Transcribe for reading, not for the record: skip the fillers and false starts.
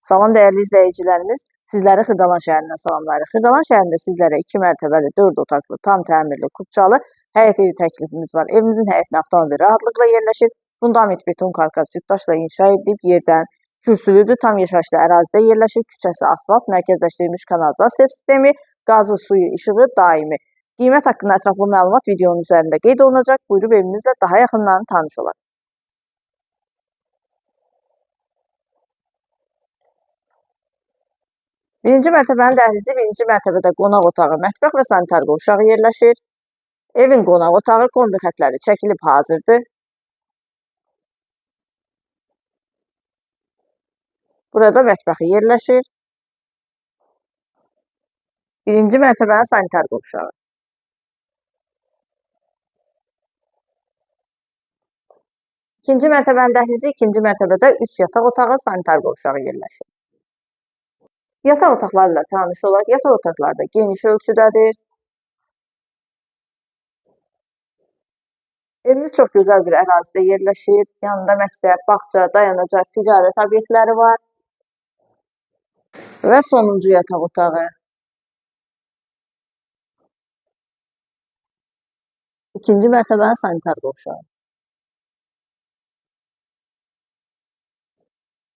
Salam dəyərli izləyicilərimiz, sizləri Xırdalan şəhərindən salamlayırıq. Xırdalan şəhərində sizlərə 2 mərtəbəli, 4 otaqlı, tam təmirli, kubçalı həyət evi təklifimiz var. Evimizin həyətinə avtomobil rahatlıqla yerləşir. Fundament beton karkas cütdaşla inşa edilib, yerdən kürsülüdür, tam yaşayışlı ərazidə yerləşir. Küçəsi asfalt, mərkəzləşdirilmiş kanalizasiya sistemi, qazı, suyu, işığı daimi. Qiymət haqqında ətraflı məlumat videonun üzərində qeyd olunacaq. Buyurub evimizlə daha yaxından tanış olaq. Birinci mərtəbənin dəhlizi, birinci mərtəbədə qonaq otağı, mətbəx və sanitar qovşağı yerləşir. Evin qonaq otağı kombi xətləri çəkilib hazırdır. Burada mətbəxi yerləşir. Birinci mərtəbənin sanitar qovşağı. İkinci mərtəbənin dəhlizi, ikinci mərtəbədə 3 yataq otağı, sanitar qovşağı yerləşir. Yataq otaqlarıyla tanış olaq. Yataq otaqları da geniş ölçüdədir. Evimiz çox gözəl bir ərazidə yerləşir. Yanında məktəb, bağça, dayanacaq, ticarət obyektləri var. Və sonuncu yataq otağı. İkinci mərtəbənin sanitar qovşağı.